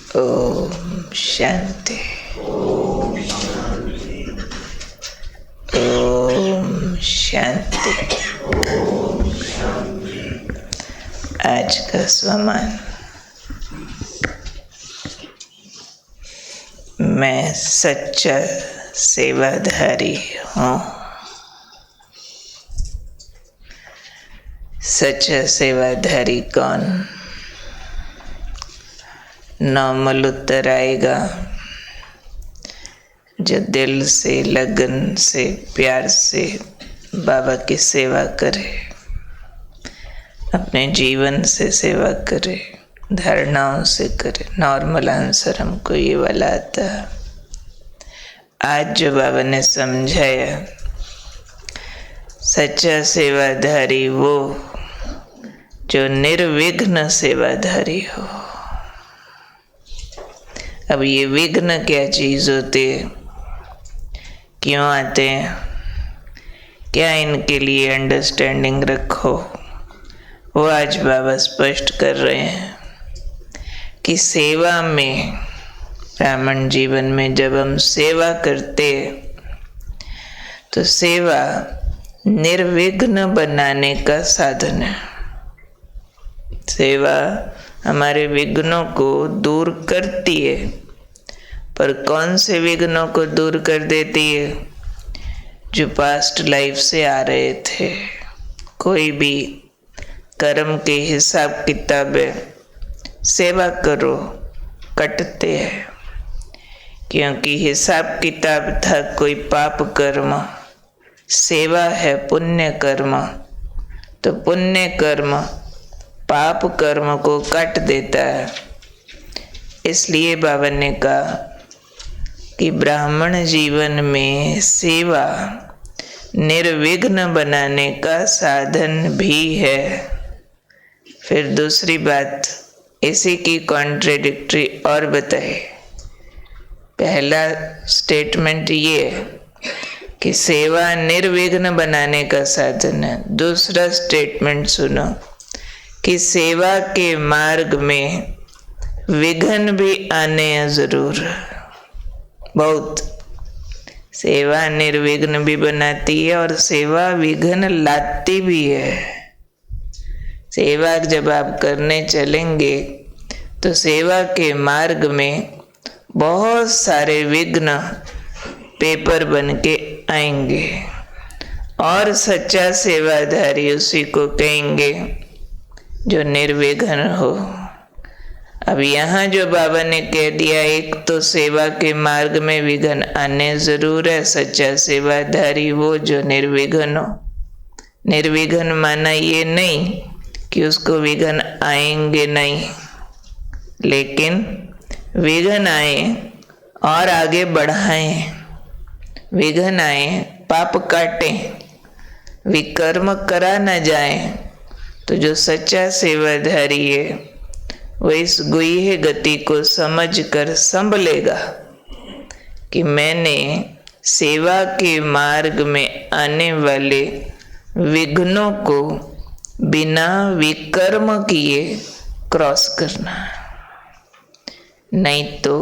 ओम शांति। ओम शांति। आज का स्वमान। मैं सच्चा सेवाधारी हूँ। सच्चा सेवाधारी कौन? नॉर्मल उत्तर आएगा जो दिल से, लगन से, प्यार से बाबा की सेवा करे, अपने जीवन से सेवा करे, धारणाओं से करे। नॉर्मल आंसर हमको ये वाला आता है। आज जो बाबा ने समझाया, सच्चा सेवाधारी वो जो निर्विघ्न सेवाधारी हो। अब ये विघ्न क्या चीज़ होती है, क्यों आते हैं, क्या इनके लिए अंडरस्टैंडिंग रखो, वो आज बाबा स्पष्ट कर रहे हैं कि सेवा में, ब्राह्मण जीवन में जब हम सेवा करते तो सेवा निर्विघ्न बनाने का साधन है। सेवा हमारे विघ्नों को दूर करती है, पर कौन से विघ्नों को दूर कर देती है? जो पास्ट लाइफ से आ रहे थे। कोई भी कर्म के हिसाब किताब सेवा करो कटते हैं, क्योंकि हिसाब किताब था कोई पाप कर्म, सेवा है पुण्य कर्म, तो पुण्य कर्म पाप कर्म को काट देता है। इसलिए बाबा ने कहा कि ब्राह्मण जीवन में सेवा निर्विघ्न बनाने का साधन भी है। फिर दूसरी बात इसी की कॉन्ट्रेडिक्टरी और बताए। पहला स्टेटमेंट ये है कि सेवा निर्विघ्न बनाने का साधन है। दूसरा स्टेटमेंट सुनो कि सेवा के मार्ग में विघ्न भी आने जरूर। बहुत सेवा निर्विघ्न भी बनाती है और सेवा विघ्न लाती भी है। सेवा जब आप करने चलेंगे तो सेवा के मार्ग में बहुत सारे विघ्न पेपर बन के आएंगे, और सच्चा सेवाधारी उसी को कहेंगे जो निर्विघ्न हो। अब यहाँ जो बाबा ने कह दिया, एक तो सेवा के मार्ग में विघ्न आने जरूर है। सच्चा सेवाधारी वो जो निर्विघ्न हो। निर्विघ्न माना ये नहीं कि उसको विघ्न आएंगे नहीं, लेकिन विघ्न आए और आगे बढ़ाएं। विघ्न आए, पाप काटें, विकर्म करा न जाए। तो जो सच्चा सेवाधारी है वो इस गुह्य गति को समझकर संभलेगा कि मैंने सेवा के मार्ग में आने वाले विघ्नों को बिना विकर्म किए क्रॉस करना। नहीं तो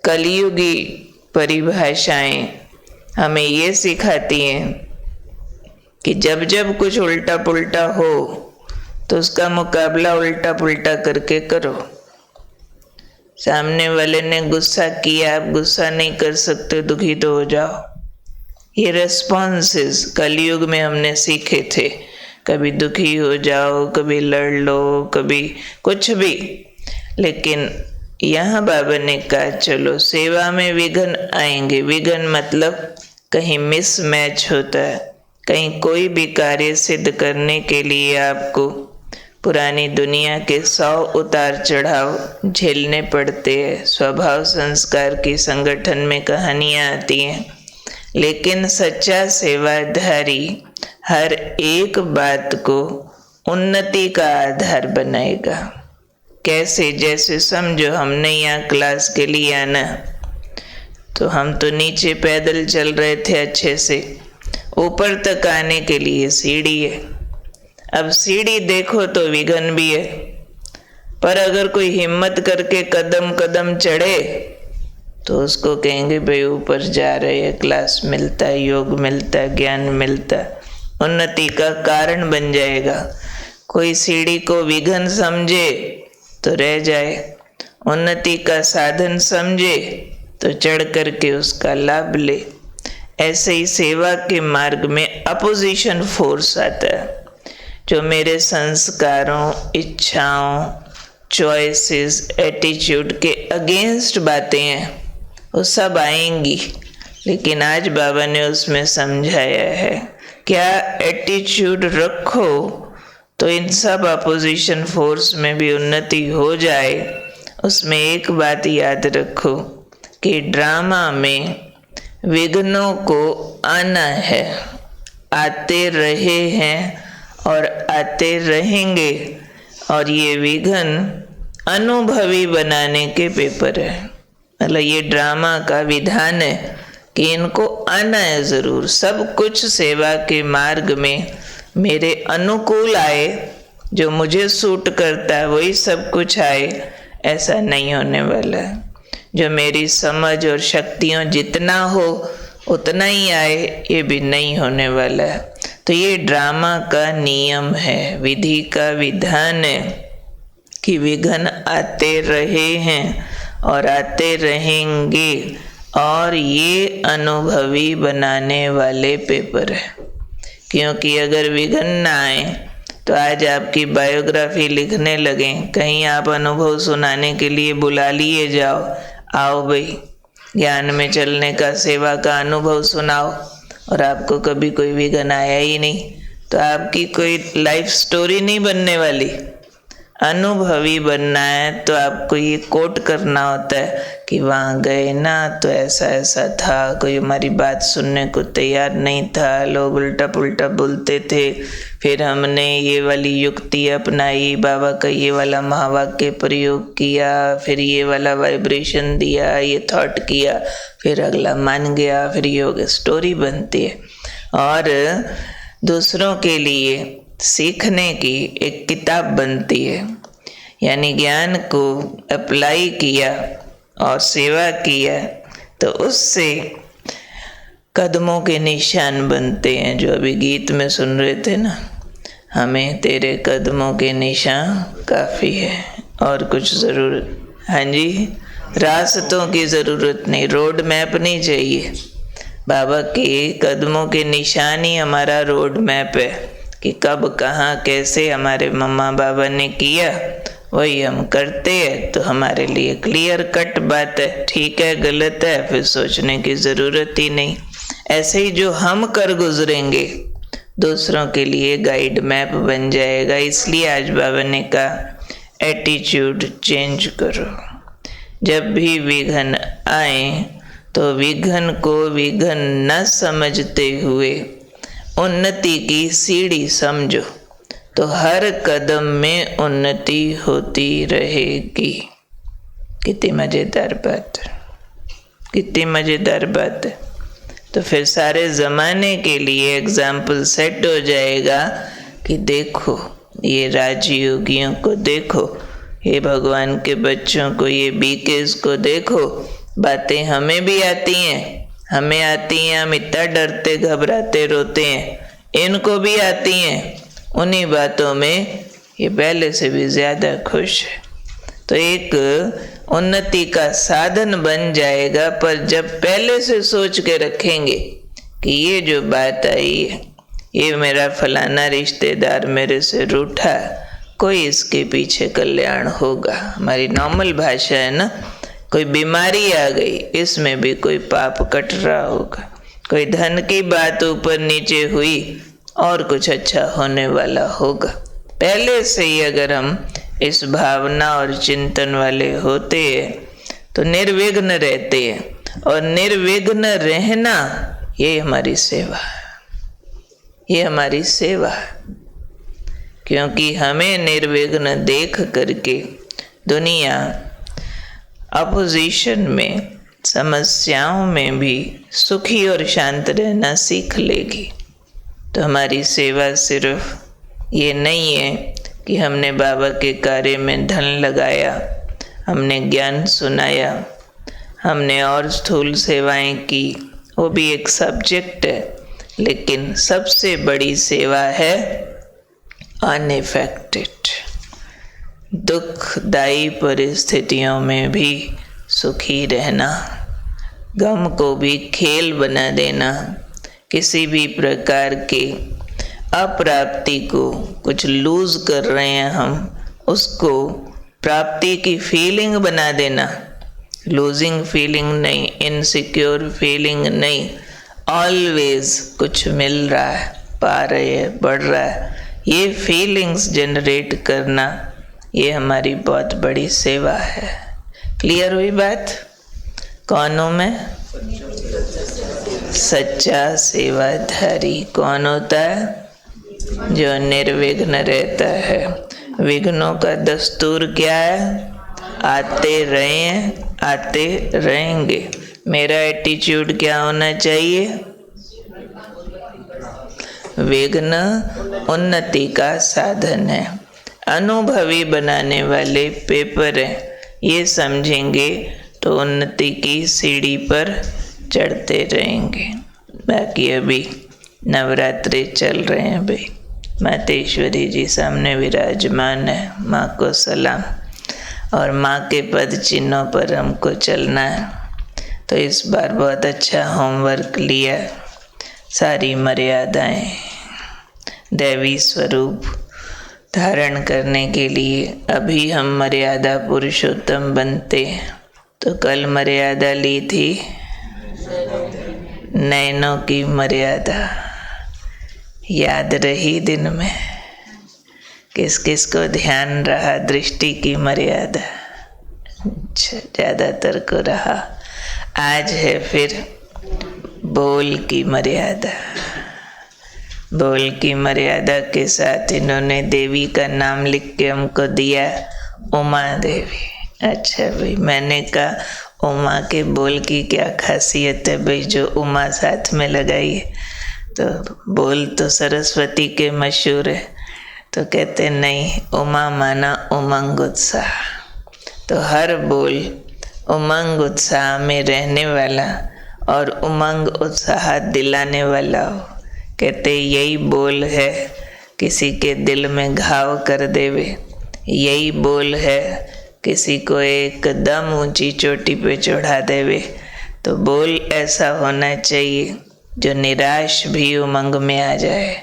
कलियुगी परिभाषाएं हमें ये सिखाती हैं कि जब जब कुछ उल्टा पुल्टा हो तो उसका मुकाबला उल्टा पुल्टा करके करो। सामने वाले ने गुस्सा किया, आप गुस्सा नहीं कर सकते, दुखी तो हो जाओ। ये रेस्पॉन्सेस कलयुग में हमने सीखे थे। कभी दुखी हो जाओ, कभी लड़ लो, कभी कुछ भी। लेकिन यहाँ बाबा ने कहा चलो सेवा में विघ्न आएंगे। विघ्न मतलब कहीं मिस मैच होता है, कहीं कोई भी कार्य सिद्ध करने के लिए आपको पुरानी दुनिया के 100 उतार चढ़ाव झेलने पड़ते हैं। स्वभाव संस्कार की संगठन में कहानियाँ आती हैं, लेकिन सच्चा सेवाधारी हर एक बात को उन्नति का आधार बनाएगा। कैसे? जैसे समझो हमने यहाँ क्लास के लिए आना, तो हम तो नीचे पैदल चल रहे थे अच्छे से, ऊपर तक आने के लिए सीढ़ी है। अब सीढ़ी देखो तो विघ्न भी है, पर अगर कोई हिम्मत करके कदम कदम चढ़े तो उसको कहेंगे भाई ऊपर जा रहे हैं, क्लास मिलता है, योग मिलता है, ज्ञान मिलता है, उन्नति का कारण बन जाएगा। कोई सीढ़ी को विघन समझे तो रह जाए, उन्नति का साधन समझे तो चढ़ करके उसका लाभ ले। ऐसे ही सेवा के मार्ग में अपोजिशन फोर्स आता है, जो मेरे संस्कारों, इच्छाओं, चॉइसेस, एटीट्यूड के अगेंस्ट बातें हैं, वो सब आएंगी। लेकिन आज बाबा ने उसमें समझाया है क्या एटीट्यूड रखो तो इन सब अपोजिशन फोर्स में भी उन्नति हो जाए। उसमें एक बात याद रखो कि ड्रामा में विघ्नों को आना है, आते रहे हैं और आते रहेंगे, और ये विघ्न अनुभवी बनाने के पेपर है। मतलब ये ड्रामा का विधान है कि इनको आना है जरूर। सब कुछ सेवा के मार्ग में मेरे अनुकूल आए, जो मुझे सूट करता है वही सब कुछ आए, ऐसा नहीं होने वाला है। जो मेरी समझ और शक्तियों जितना हो उतना ही आए, ये भी नहीं होने वाला है। तो ये ड्रामा का नियम है, विधि का विधान है कि विघ्न आते रहे हैं और आते रहेंगे, और ये अनुभवी बनाने वाले पेपर है। क्योंकि अगर विघ्न ना आए तो आज आपकी बायोग्राफी लिखने लगें, कहीं आप अनुभव सुनाने के लिए बुला लिए जाओ, आओ भाई ज्ञान में चलने का, सेवा का अनुभव सुनाओ, और आपको कभी कोई विघ्न आया ही नहीं, तो आपकी कोई लाइफ स्टोरी नहीं बनने वाली। अनुभवी बनना है तो आपको ये कोट करना होता है कि वहाँ गए ना तो ऐसा ऐसा था, कोई हमारी बात सुनने को तैयार नहीं था, लोग उल्टा पुल्टा बोलते थे, फिर हमने ये वाली युक्ति अपनाई, बाबा का ये वाला महावाक्य प्रयोग किया, फिर ये वाला वाइब्रेशन दिया, ये थॉट किया, फिर अगला मान गया, फिर योग स्टोरी बनती है। और दूसरों के लिए सीखने की एक किताब बनती है। यानी ज्ञान को अप्लाई किया और सेवा किया तो उससे कदमों के निशान बनते हैं, जो अभी गीत में सुन रहे थे ना, हमें तेरे कदमों के निशान काफ़ी है और कुछ ज़रूरत। हाँ जी, रास्तों की ज़रूरत नहीं, रोड मैप नहीं चाहिए। बाबा के कदमों के निशान ही हमारा रोड मैप है कि कब कहाँ कैसे हमारे मम्मा बाबा ने किया वही हम करते हैं, तो हमारे लिए क्लियर कट बात है। ठीक है गलत है फिर सोचने की ज़रूरत ही नहीं। ऐसे ही जो हम कर गुजरेंगे दूसरों के लिए गाइड मैप बन जाएगा। इसलिए आज बाबा ने कहा एटीट्यूड चेंज करो। जब भी विघ्न आए तो विघ्न को विघ्न न समझते हुए उन्नति की सीढ़ी समझो, तो हर कदम में उन्नति होती रहेगी। कितनी मज़ेदार बात है, कितनी मज़ेदार बात है। तो फिर सारे ज़माने के लिए एग्जाम्पल सेट हो जाएगा कि देखो ये राजयोगियों को देखो, ये भगवान के बच्चों को, ये बीकेस को देखो, बातें हमें भी आती हैं, हमें आती हैं, हम इतना डरते घबराते रोते हैं, इनको भी आती हैं। उन्हीं बातों में ये पहले से भी ज़्यादा खुश है। तो एक उन्नति का साधन बन जाएगा। पर जब पहले से सोच के रखेंगे कि ये जो बात आई है, ये मेरा फलाना रिश्तेदार मेरे से रूठा, कोई इसके पीछे कल्याण होगा। हमारी नॉर्मल भाषा है ना, कोई बीमारी आ गई, इसमें भी कोई पाप कट रहा होगा, कोई धन की बात ऊपर नीचे हुई और कुछ अच्छा होने वाला होगा। पहले से ही अगर हम इस भावना और चिंतन वाले होते हैं तो निर्विघ्न रहते हैं। और निर्विघ्न रहना ये हमारी सेवा है, ये हमारी सेवा है। क्योंकि हमें निर्विघ्न देख करके दुनिया अपोजिशन में, समस्याओं में भी सुखी और शांत रहना सीख लेगी। तो हमारी सेवा सिर्फ ये नहीं है कि हमने बाबा के कार्य में धन लगाया, हमने ज्ञान सुनाया, हमने और स्थूल सेवाएं की, वो भी एक सब्जेक्ट है, लेकिन सबसे बड़ी सेवा है अनइफेक्टेड, दुखदायी परिस्थितियों में भी सुखी रहना, गम को भी खेल बना देना, किसी भी प्रकार के अप्राप्ति को, कुछ लूज कर रहे हैं हम, उसको प्राप्ति की फीलिंग बना देना, लूजिंग फीलिंग नहीं, इनसिक्योर फीलिंग नहीं, ऑलवेज कुछ मिल रहा है, पा रहे हैं, बढ़ रहा है, ये फीलिंग्स जनरेट करना, ये हमारी बहुत बड़ी सेवा है। क्लियर हुई बात? कौन हूँ मैं? सच्चा सेवाधारी कौन होता है? जो निर्विघ्न रहता है। विघ्नों का दस्तूर क्या है? आते रहे हैं, आते रहेंगे। मेरा एटीट्यूड क्या होना चाहिए? विघ्न उन्नति का साधन है, अनुभवी बनाने वाले पेपर है, ये समझेंगे तो उन्नति की सीढ़ी पर चढ़ते रहेंगे। बाकी अभी नवरात्रि चल रहे हैं भाई, मातेश्वरी जी सामने विराजमान है, माँ को सलाम, और माँ के पद चिन्हों पर हमको चलना है। तो इस बार बहुत अच्छा होमवर्क लिया, सारी मर्यादाएं दैवी स्वरूप धारण करने के लिए अभी हम मर्यादा पुरुषोत्तम बनते। तो कल मर्यादा ली थी नैनों की मर्यादा, याद रही दिन में? किस किस को ध्यान रहा? दृष्टि की मर्यादा ज़्यादातर को रहा। आज है फिर बोल की मर्यादा। बोल की मर्यादा के साथ इन्होंने देवी का नाम लिख के हमको दिया, उमा देवी। अच्छा भाई, मैंने कहा उमा के बोल की क्या खासियत है भाई जो उमा साथ में लगाई है? तो बोल तो सरस्वती के मशहूर है, तो कहते नहीं, उमा माना उमंग उत्साह। तो हर बोल उमंग उत्साह में रहने वाला और उमंग उत्साह दिलाने वाला हो। कहते यही बोल है किसी के दिल में घाव कर देवे, यही बोल है किसी को एकदम ऊंची चोटी पे चढ़ा देवे। तो बोल ऐसा होना चाहिए जो निराश भी उमंग में आ जाए,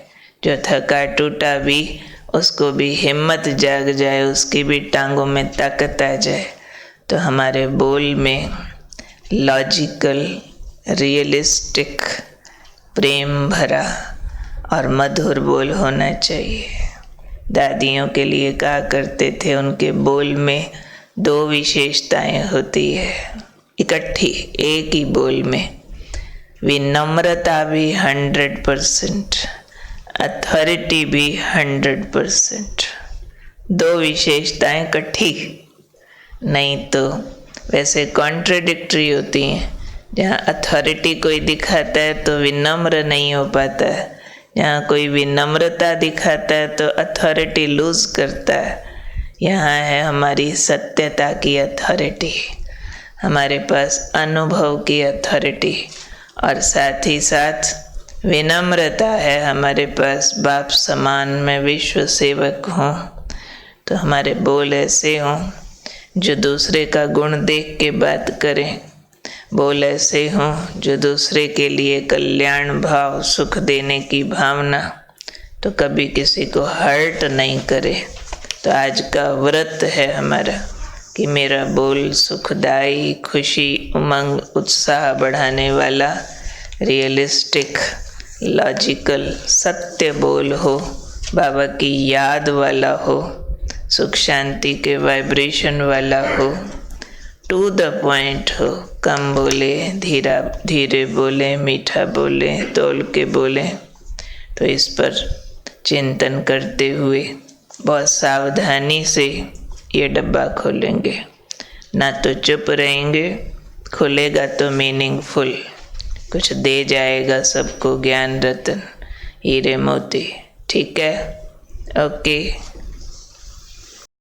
जो थका टूटा भी उसको भी हिम्मत जाग जाए, उसकी भी टांगों में ताकत आ जाए। तो हमारे बोल में लॉजिकल, रियलिस्टिक, प्रेम भरा और मधुर बोल होना चाहिए। दादियों के लिए कहा करते थे, उनके बोल में दो विशेषताएं होती है इकट्ठी एक ही बोल में, विनम्रता भी 100%, अथॉरिटी भी 100%। दो विशेषताएं इकट्ठी, नहीं तो वैसे कॉन्ट्रडिक्टरी होती हैं। जहाँ अथॉरिटी कोई दिखाता है तो विनम्र नहीं हो पाता है, जहाँ कोई विनम्रता दिखाता है तो अथॉरिटी लूज करता है। यहाँ है हमारी सत्यता की अथॉरिटी, हमारे पास अनुभव की अथॉरिटी, और साथ ही साथ विनम्रता है हमारे पास। बाप समान मैं विश्व सेवक हूँ, तो हमारे बोल ऐसे हों जो दूसरे का गुण देख के बात करें, बोल ऐसे हों जो दूसरे के लिए कल्याण भाव, सुख देने की भावना, तो कभी किसी को हर्ट नहीं करे। तो आज का व्रत है हमारा कि मेरा बोल सुखदायी, खुशी, उमंग, उत्साह बढ़ाने वाला, रियलिस्टिक, लॉजिकल, सत्य बोल हो, बाबा की याद वाला हो, सुख शांति के वाइब्रेशन वाला हो, टू द पॉइंट हो, कम बोले, धीरे बोले, मीठा बोले, तोल के बोले। तो इस पर चिंतन करते हुए बहुत सावधानी से ये डब्बा खोलेंगे, ना तो चुप रहेंगे, खुलेगा तो मीनिंगफुल, कुछ दे जाएगा सबको ज्ञान रतन, हीरे मोती। ठीक है? ओके।